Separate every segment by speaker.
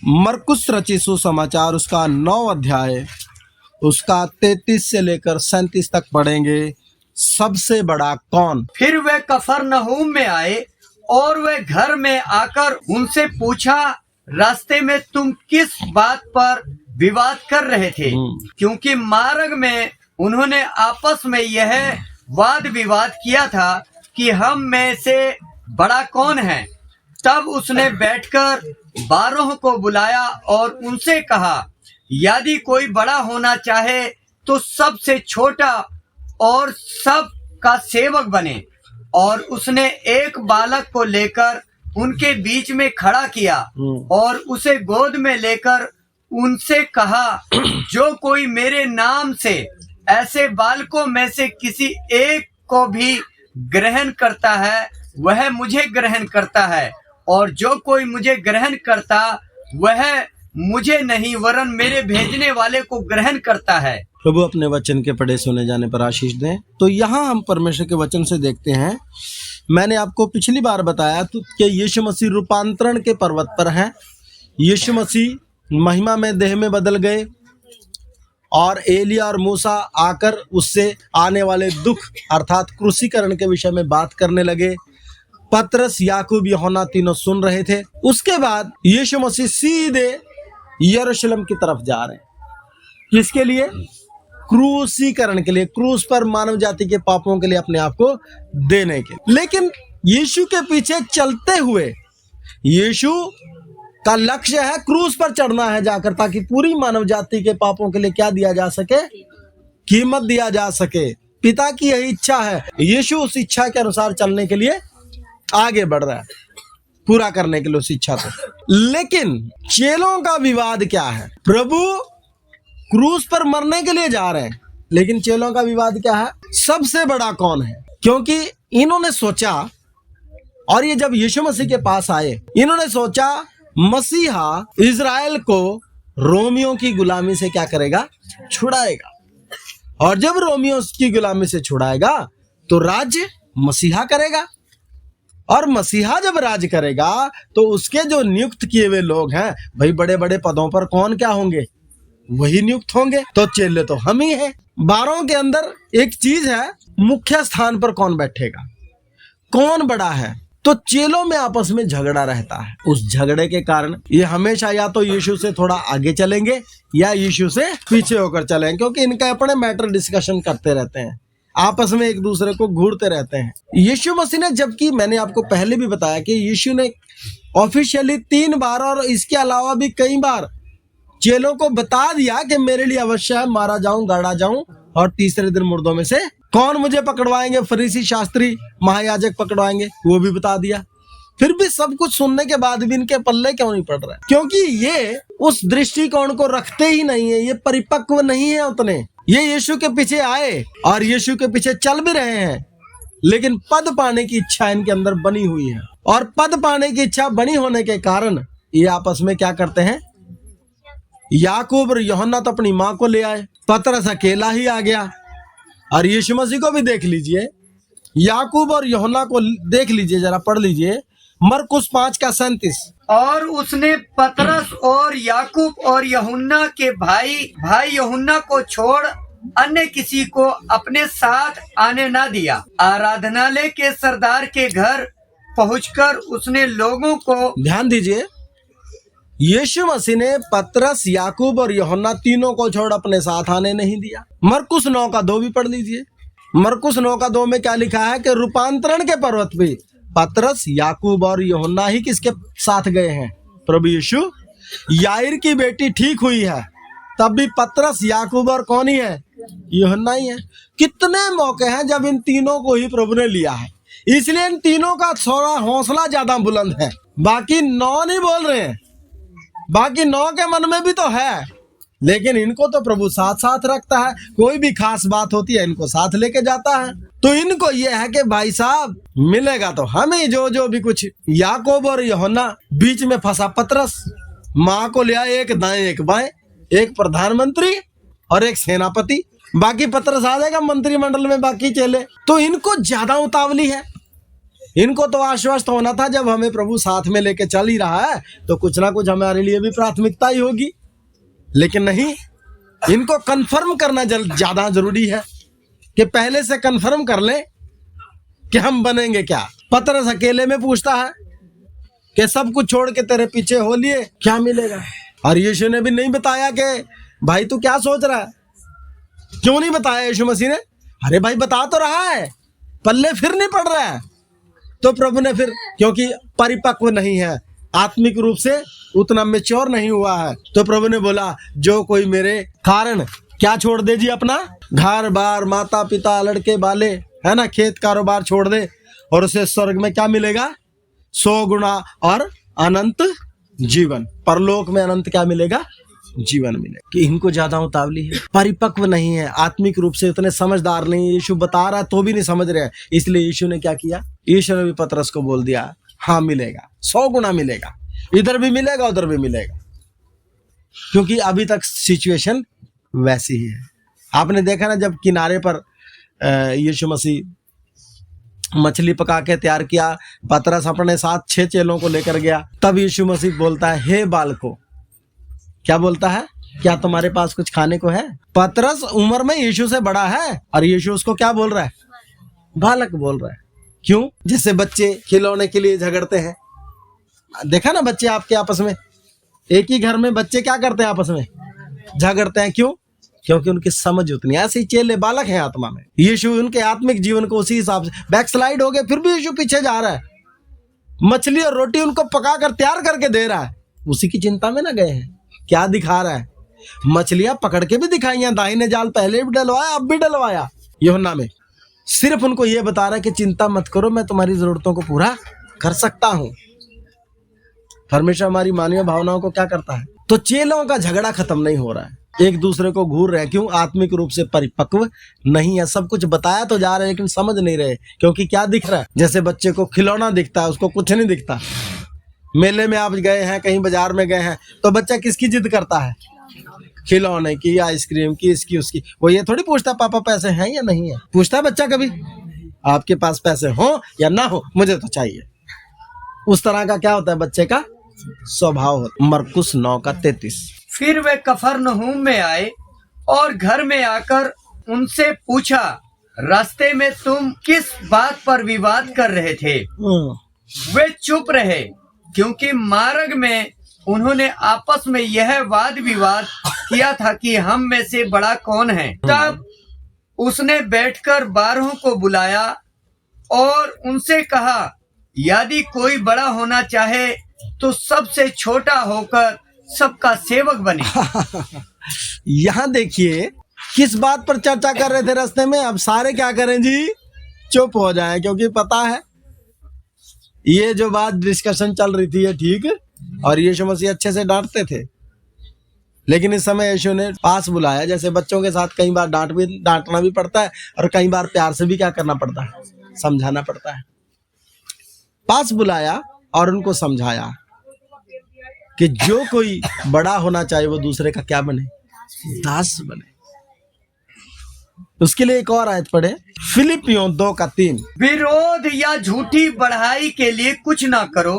Speaker 1: मरकुस रचित सुसमाचार उसका 9 अध्याय उसका 33 से लेकर 37 तक पढ़ेंगे। सबसे बड़ा कौन।
Speaker 2: फिर वे कफरनहूम में आए और वे घर में आकर उनसे पूछा, रास्ते में तुम किस बात पर विवाद कर रहे थे? क्योंकि मार्ग में उन्होंने आपस में यह वाद विवाद किया था कि हम में से बड़ा कौन है। तब उसने बैठकर 12 को बुलाया और उनसे कहा, यदि कोई बड़ा होना चाहे तो सबसे छोटा और सब का सेवक बने। और उसने एक बालक को लेकर उनके बीच में खड़ा किया और उसे गोद में लेकर उनसे कहा, जो कोई मेरे नाम से ऐसे बालकों में से किसी एक को भी ग्रहण करता है वह मुझे ग्रहण करता है, और जो कोई मुझे ग्रहण करता वह मुझे नहीं वरन मेरे भेजने वाले को ग्रहण करता है।
Speaker 1: प्रभु अपने वचन के पढ़े सुने जाने पर आशीष दें। तो यहाँ हम परमेश्वर के वचन से देखते हैं, मैंने आपको पिछली बार बताया तो कि यीशु मसीह रूपांतरण के पर्वत पर हैं। यीशु मसीह महिमा में देह में बदल गए और एलिया और मूसा आकर उससे आने वाले दुख अर्थात क्रूसीकरण के विषय में बात करने लगे। पतरस, याकूब, यूहन्ना तीनों सुन रहे थे। उसके बाद यीशु मसीह सीधे यरूशलेम की तरफ जा रहे हैं। किसके लिए? क्रूसीकरण के लिए, क्रूस पर मानव जाति के पापों के लिए अपने आप को देने के। लेकिन यीशु के पीछे चलते हुए यीशु का लक्ष्य है क्रूस पर चढ़ना है जाकर, ताकि पूरी मानव जाति के पापों के लिए क्या दिया जा सके? कीमत दिया जा सके। पिता की यही इच्छा है। यीशु उस इच्छा के अनुसार चलने के लिए आगे बढ़ रहा है, पूरा करने के लिए उस इच्छा को। लेकिन चेलों का विवाद क्या है? प्रभु क्रूस पर मरने के लिए जा रहे हैं, लेकिन चेलों का विवाद क्या है? सबसे बड़ा कौन है? क्योंकि इन्होंने सोचा, और ये जब यीशु मसीह के पास आए, इन्होंने सोचा मसीहा इजराइल को रोमियों की गुलामी से क्या करेगा? छुड़ाएगा। और जब रोमियों की गुलामी से छुड़ाएगा तो राज्य मसीहा करेगा। और मसीहा जब राज करेगा तो उसके जो नियुक्त किए हुए लोग हैं, भाई बड़े बड़े पदों पर कौन क्या होंगे? वही नियुक्त होंगे। तो चेले तो हम ही हैं। 12 के अंदर एक चीज है, मुख्य स्थान पर कौन बैठेगा, कौन बड़ा है। तो चेलों में आपस में झगड़ा रहता है। उस झगड़े के कारण ये हमेशा या तो यीशु से थोड़ा आगे चलेंगे या यीशु से पीछे होकर चलेंगे, क्योंकि इनका अपने मैटर डिस्कशन करते रहते हैं, आपस में एक दूसरे को घूरते रहते हैं। यीशु मसीह ने, जबकि मैंने आपको पहले भी बताया कि यीशु ने ऑफिशियली 3 बार और इसके अलावा भी कई बार चेलों को बता दिया कि मेरे लिए अवश्य है मारा जाऊं, गाड़ा जाऊं, और तीसरे दिन मुर्दों में से कौन मुझे पकड़वाएंगे? फरीसी, शास्त्री, महायाजक पकड़वाएंगे, वो भी बता दिया। फिर भी सब कुछ सुनने के बाद भी इनके पल्ले क्यों नहीं पड़ रहा है? क्योंकि ये उस दृष्टिकोण को रखते ही नहीं है, ये परिपक्व नहीं है उतने। ये यीशु के पीछे आए और यीशु के पीछे चल भी रहे हैं, लेकिन पद पाने की इच्छा इनके अंदर बनी हुई है। और पद पाने की इच्छा बनी होने के कारण ये आपस में क्या करते हैं? याकूब और यूहन्ना तो अपनी माँ को ले आए, पतरस अकेला ही आ गया। और यीशु मसीह को भी देख लीजिए, याकूब और यूहन्ना को देख लीजिए, जरा पढ़ लीजिए मरकुस 5 का 37।
Speaker 2: और उसने पतरस और याकूब और यूहन्ना के भाई यूहन्ना को छोड़ अन्य किसी को अपने साथ आने न दिया। आराधनालय के सरदार के घर पहुंचकर उसने लोगों को, ध्यान
Speaker 1: दीजिए, यीशु मसीह ने पतरस, याकूब और यूहन्ना तीनों को छोड़ अपने साथ आने नहीं दिया। मरकुस 9 का 2 भी पढ़ लीजिए। मरकुस 9 का 2 में क्या लिखा है कि रूपांतरण के पर्वत पे पतरस, याकूब और यूहन्ना ही किसके साथ गए हैं? प्रभु यीशु। याईर की बेटी ठीक हुई है, तब भी पतरस, याकूब और कौन ही है? यूहन्ना ही है। कितने मौके हैं जब इन तीनों को ही प्रभु ने लिया है, इसलिए इन तीनों का थोड़ा हौसला ज्यादा बुलंद है। बाकी 9 नहीं बोल रहे हैं, बाकी 9 के मन में भी तो है, लेकिन इनको तो प्रभु साथ साथ रखता है। कोई भी खास बात होती है इनको साथ लेके जाता है। तो इनको ये है कि भाई साहब मिलेगा तो हमें जो भी कुछ। याकूब और यूहन्ना, बीच में फंसा पतरस, माँ को ले आए, एक दाएं एक बाएं, एक प्रधानमंत्री और एक सेनापति। बाकी पतरस आ जाएगा मंत्रिमंडल में, बाकी चेले। तो इनको ज्यादा उतावली है, इनको तो आश्वस्त होना था, जब हमें प्रभु साथ में लेके चल ही रहा है तो कुछ ना कुछ हमारे लिए भी प्राथमिकता ही होगी। लेकिन नहीं, इनको कंफर्म करना ज्यादा जरूरी है कि पहले से कंफर्म कर ले कि हम बनेंगे क्या। पतरस अकेले में पूछता है कि सब कुछ छोड़ के तेरे पीछे हो लिए क्या मिलेगा। और यीशु ने भी नहीं बताया कि भाई तू क्या सोच रहा है। क्यों नहीं बताया यीशु मसीह ने? अरे भाई बता तो रहा है, पल्ले फिर नहीं पड़ रहा है। तो प्रभु ने फिर, क्योंकि परिपक्व नहीं है, आत्मिक रूप से उतना मैच्योर नहीं हुआ है, तो प्रभु ने बोला जो कोई मेरे कारण क्या छोड़ दे जी, अपना घर बार माता पिता लड़के बाले है ना, खेत कारोबार छोड़ दे, और उसे स्वर्ग में क्या मिलेगा? 100 गुना और अनंत जीवन। परलोक में अनंत क्या मिलेगा? जीवन मिलेगा। कि इनको ज्यादा उतावली है, परिपक्व नहीं है, आत्मिक रूप से उतने समझदार नहीं है। यीशु बता रहा है तो भी नहीं समझ रहे हैं। इसलिए यीशु ने क्या किया? यीशु ने भी पतरस को बोल दिया हाँ मिलेगा, 100 गुना मिलेगा, इधर भी मिलेगा उधर भी मिलेगा। क्योंकि अभी तक सिचुएशन वैसी ही है। आपने देखा ना, जब किनारे पर यीशु मसीह मछली पका के तैयार किया, पतरस अपने साथ 6 चेलों को लेकर गया, तब यीशु मसीह बोलता है हे बालकों, क्या बोलता है? क्या तुम्हारे पास कुछ खाने को है? पतरस उम्र में यीशु से बड़ा है और यीशु उसको क्या बोल रहा है? बालक बोल रहा है। क्यों? जैसे बच्चे खिलौने के लिए झगड़ते हैं। देखा ना बच्चे आपके आपस में, एक ही घर में बच्चे क्या करते हैं? आपस में झगड़ते हैं। क्यों? क्योंकि उनकी समझ उतनी। ऐसे ही चेले बालक हैं आत्मा में। यीशु उनके आत्मिक जीवन को उसी हिसाब से बैकस्लाइड हो गए, फिर भी यीशु पीछे जा रहा है। मछली और रोटी उनको पका कर तैयार करके दे रहा है, उसी की चिंता में ना गए हैं। क्या दिखा रहा है? मछलियां पकड़ के भी दिखाई, दाहिने जाल पहले भी डलवाया, अब भी डलवाया यूहन्ना में। सिर्फ उनको ये बता रहा है कि चिंता मत करो, मैं तुम्हारी जरूरतों को पूरा कर सकता हूं। परमेश्वर हमारी मानवीय भावनाओं को क्या करता है? तो चेलों का झगड़ा खत्म नहीं हो रहा है, एक दूसरे को घूर रहे हैं। क्यों? आत्मिक रूप से परिपक्व नहीं है। सब कुछ बताया तो जा रहे हैं लेकिन समझ नहीं रहे। क्योंकि क्या दिख रहा है? जैसे बच्चे को खिलौना दिखता है, उसको कुछ नहीं दिखता। मेले में आप गए हैं, कहीं बाजार में गए हैं, तो बच्चा किसकी जिद करता है? खिलौने की, आइसक्रीम की, इसकी उसकी। वो ये थोड़ी पूछता पापा पैसे हैं या नहीं है। पूछता है बच्चा कभी आपके पास पैसे हो या ना हो, मुझे तो चाहिए। उस तरह का क्या होता है बच्चे का स्वभाव होता है। मरकुस 9:33।
Speaker 2: फिर वे कफरनहूम में आए और घर में आकर उनसे पूछा, रास्ते में तुम किस बात पर विवाद कर रहे थे? वे चुप रहे, क्योंकि मार्ग में उन्होंने आपस में यह वाद विवाद किया था कि हम में से बड़ा कौन है। तब उसने बैठकर 12 को बुलाया और उनसे कहा, यदि कोई बड़ा होना चाहे तो सबसे छोटा होकर सबका सेवक बने।
Speaker 1: यहाँ देखिए किस बात पर चर्चा कर रहे थे रास्ते में। अब सारे क्या करें जी? चुप हो जाएं, क्योंकि पता है ये जो बात डिस्कशन चल रही थी ये ठीक, और यीशु मसीह अच्छे से डांटते थे। लेकिन इस समय यीशु ने पास बुलाया। जैसे बच्चों के साथ कई बार डांटना भी पड़ता है और कई बार प्यार से भी क्या करना पड़ता है? समझाना पड़ता है। पास बुलाया और उनको समझाया कि जो कोई बड़ा होना चाहे वो दूसरे का क्या बने? दास बने। उसके लिए एक और आयत पढ़े, फिलिपियों 2:3।
Speaker 2: विरोध या झूठी बढ़ाई के लिए कुछ ना करो,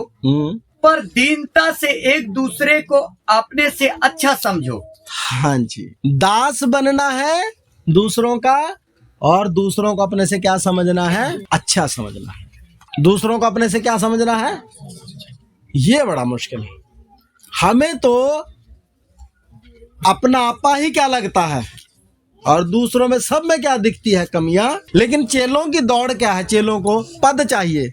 Speaker 2: पर दीनता से एक दूसरे को अपने से अच्छा समझो।
Speaker 1: हाँ जी, दास बनना है दूसरों का, और दूसरों को अपने से क्या समझना है? अच्छा समझना है। दूसरों को अपने से क्या समझना है? ये बड़ा मुश्किल है। हमें तो अपना आपा ही क्या लगता है और दूसरों में सब में क्या दिखती है? कमियां। लेकिन चेलों की दौड़ क्या है? चेलों को पद चाहिए।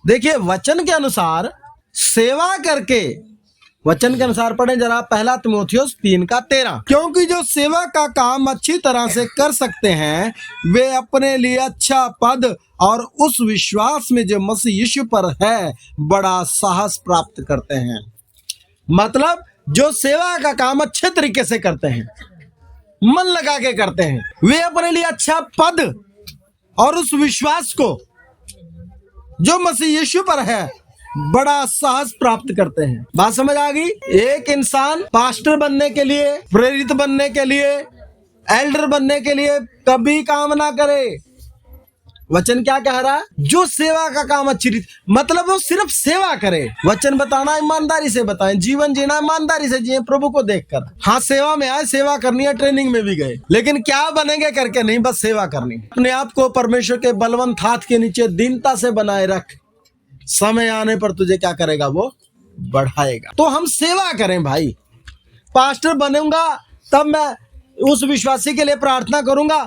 Speaker 1: देखिए वचन के अनुसार सेवा करके, वचन के अनुसार पढ़े जरा 1 तीमुथियुस 3:13। क्योंकि जो सेवा का काम अच्छी तरह से कर सकते हैं वे अपने लिए अच्छा पद और उस विश्वास में जो मसीह यीशु पर है बड़ा साहस प्राप्त करते हैं। मतलब जो सेवा का काम अच्छे तरीके से करते हैं, मन लगा के करते हैं, वे अपने लिए अच्छा पद और उस विश्वास को जो मसीह यीशु पर है बड़ा साहस प्राप्त करते हैं। बात समझ आ गई? एक इंसान पास्टर बनने के लिए, प्रेरित बनने के लिए, एल्डर बनने के लिए कभी काम ना करे, वचन क्या कह रहा है? जो सेवा का काम अच्छी रीति, मतलब वो सिर्फ सेवा करे। वचन बताना ईमानदारी से बताएं, जीवन जीना ईमानदारी से जिए प्रभु को देखकर। हाँ, सेवा में आए, सेवा करनी है, ट्रेनिंग में भी गए, लेकिन क्या बनेंगे करके नहीं, बस सेवा करनी। अपने आप को परमेश्वर के बलवंत हाथ के नीचे दीनता से बनाए रख, समय आने पर तुझे क्या करेगा? वो बढ़ाएगा। तो हम सेवा करें भाई। पास्टर बनूंगा तब मैं उस विश्वासी के लिए प्रार्थना करूंगा?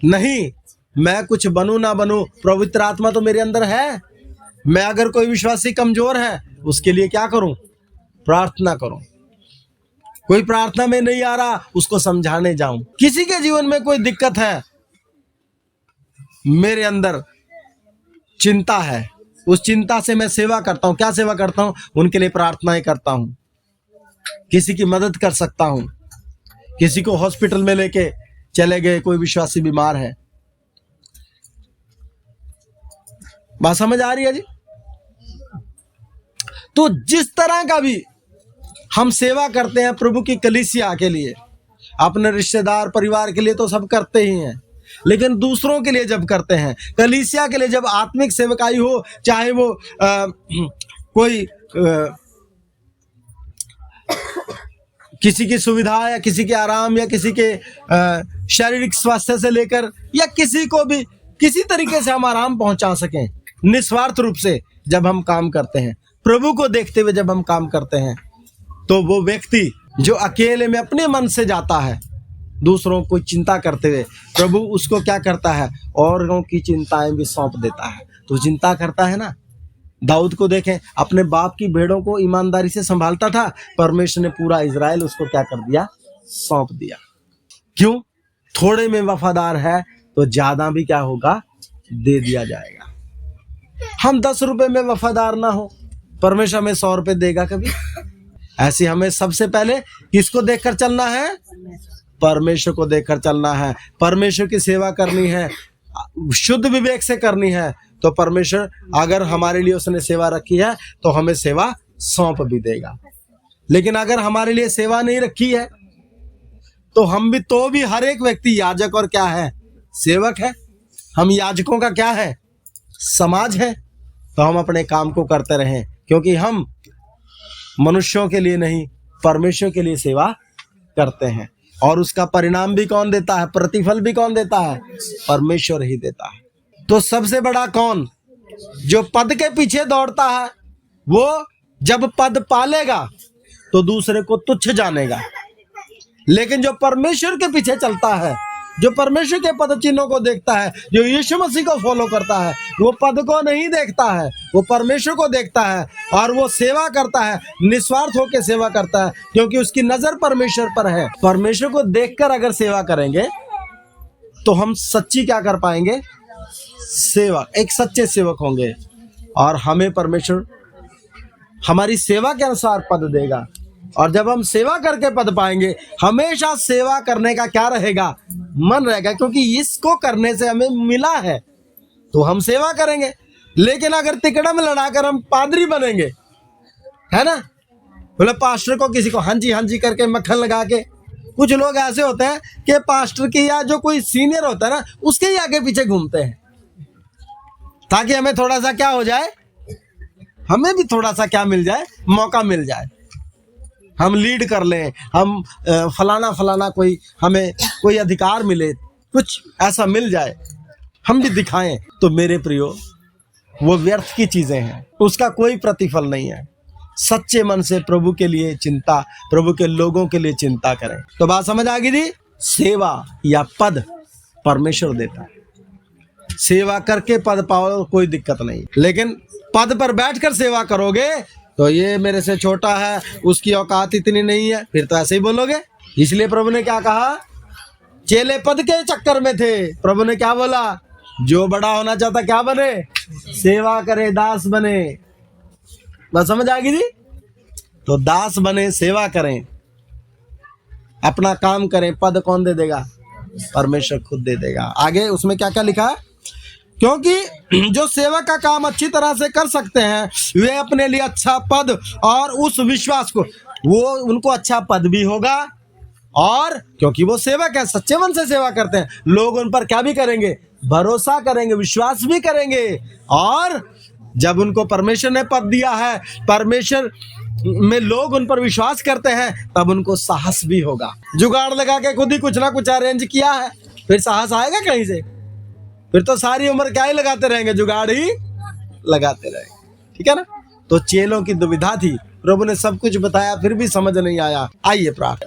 Speaker 1: नहीं, मैं कुछ बनूं ना बनूं, पवित्र आत्मा तो मेरे अंदर है। मैं अगर कोई विश्वासी कमजोर है, उसके लिए क्या करूं? प्रार्थना करूं। कोई प्रार्थना में नहीं आ रहा, उसको समझाने जाऊं। किसी के जीवन में कोई दिक्कत है, मेरे अंदर चिंता है, उस चिंता से मैं सेवा करता हूं। क्या सेवा करता हूं? उनके लिए प्रार्थनाएं करता हूं, किसी की मदद कर सकता हूं। किसी को हॉस्पिटल में लेके चले गए, कोई विश्वासी बीमार है। बात समझ आ रही है जी? तो जिस तरह का भी हम सेवा करते हैं प्रभु की कलीसिया के लिए, अपने रिश्तेदार परिवार के लिए तो सब करते ही हैं, लेकिन दूसरों के लिए जब करते हैं, कलीसिया के लिए जब आत्मिक सेवकाई हो, चाहे वो कोई किसी की सुविधा या किसी के आराम या किसी के शारीरिक स्वास्थ्य से लेकर या किसी को भी किसी तरीके से हम आराम पहुंचा सकें, निस्वार्थ रूप से जब हम काम करते हैं, प्रभु को देखते हुए जब हम काम करते हैं, तो वो व्यक्ति जो अकेले में अपने मन से जाता है दूसरों को चिंता करते हुए, प्रभु उसको क्या करता है? औरों की चिंताएं भी सौंप देता है। तो चिंता करता है ना। दाऊद को देखें, अपने बाप की भेड़ों को ईमानदारी से संभालता था, परमेश्वर ने पूरा इजराइल उसको क्या कर दिया? सौंप दिया। क्यों? थोड़े में वफादार है तो ज्यादा भी क्या होगा? दे दिया जाएगा। हम 10 रुपए में वफादार ना हो, परमेश्वर हमें 100 रुपए देगा कभी? ऐसे हमें सबसे पहले किसको देखकर चलना है? परमेश्वर को देखकर चलना है। परमेश्वर की सेवा करनी है, शुद्ध विवेक से करनी है, तो परमेश्वर अगर हमारे लिए उसने सेवा रखी है तो हमें सेवा सौंप भी देगा। लेकिन अगर हमारे लिए सेवा नहीं रखी है तो हम भी हर एक व्यक्ति याजक और क्या है? सेवक है। हम याजकों का क्या है? समाज है। तो हम अपने काम को करते रहें, क्योंकि हम मनुष्यों के लिए नहीं, परमेश्वर के लिए सेवा करते हैं। और उसका परिणाम भी कौन देता है? प्रतिफल भी कौन देता है? परमेश्वर ही देता है। तो सबसे बड़ा कौन? जो पद के पीछे दौड़ता है, वो जब पद पालेगा तो दूसरे को तुच्छ जानेगा। लेकिन जो परमेश्वर के पीछे चलता है, जो परमेश्वर के पद चिन्हों को देखता है, जो यीशु मसीह को फॉलो करता है, वो पद को नहीं देखता है, वो परमेश्वर को देखता है और वो सेवा करता है, निस्वार्थ होकर सेवा करता है, क्योंकि उसकी नजर परमेश्वर पर है। परमेश्वर को देखकर अगर सेवा करेंगे तो हम सच्ची क्या कर पाएंगे? सेवा, एक सच्चे सेवक होंगे और हमें परमेश्वर हमारी सेवा के अनुसार पद देगा। और जब हम सेवा करके पद पाएंगे, हमेशा सेवा करने का क्या रहेगा? मन रहेगा, क्योंकि इसको करने से हमें मिला है तो हम सेवा करेंगे। लेकिन अगर तिकड़म लड़ाकर हम पादरी बनेंगे, है ना, बोले पास्टर को किसी को हाँ जी करके मक्खन लगा के, कुछ लोग ऐसे होते हैं कि पास्टर की या जो कोई सीनियर होता है ना, उसके ही आगे पीछे घूमते हैं ताकि हमें थोड़ा सा क्या हो जाए, हमें भी थोड़ा सा क्या मिल जाए, मौका मिल जाए, हम लीड कर लें, हम फलाना कोई हमें कोई अधिकार मिले, कुछ ऐसा मिल जाए, हम भी दिखाएं। तो मेरे प्रियो, वो व्यर्थ की चीजें हैं, उसका कोई प्रतिफल नहीं है। सच्चे मन से प्रभु के लिए चिंता, प्रभु के लोगों के लिए चिंता करें। तो बात समझ आ गई जी? सेवा या पद परमेश्वर देता है। सेवा करके पद पाओ, कोई दिक्कत नहीं, लेकिन पद पर बैठकर सेवा करोगे तो ये मेरे से छोटा है, उसकी औकात इतनी नहीं है, फिर तो ऐसे ही बोलोगे। इसलिए प्रभु ने क्या कहा? चेले पद के चक्कर में थे। प्रभु ने क्या बोला? जो बड़ा होना चाहता क्या बने? सेवा करे, दास बने। बस समझ आ गई जी? तो दास बने, सेवा करें, अपना काम करें। पद कौन दे देगा? परमेश्वर खुद दे देगा। आगे उसमें क्या क्या लिखा है? क्योंकि जो सेवा का काम अच्छी तरह से कर सकते हैं, वे अपने लिए अच्छा पद और उस विश्वास को, वो उनको अच्छा पद भी होगा, और क्योंकि वो सेवक है, सच्चे मन से सेवा करते हैं, लोग उन पर क्या भी करेंगे? भरोसा करेंगे, विश्वास भी करेंगे, और जब उनको परमेश्वर ने पद दिया है, परमेश्वर में लोग उन पर विश्वास करते हैं, तब उनको साहस भी होगा। जुगाड़ लगा के खुद ही कुछ ना कुछ अरेंज किया है, फिर साहस आएगा कहीं से? फिर तो सारी उम्र क्या ही लगाते रहेंगे, जुगाड़ ही लगाते रहेंगे। ठीक है ना? तो चेलों की दुविधा थी, प्रभु ने सब कुछ बताया, फिर भी समझ नहीं आया। आइए प्रार्थना।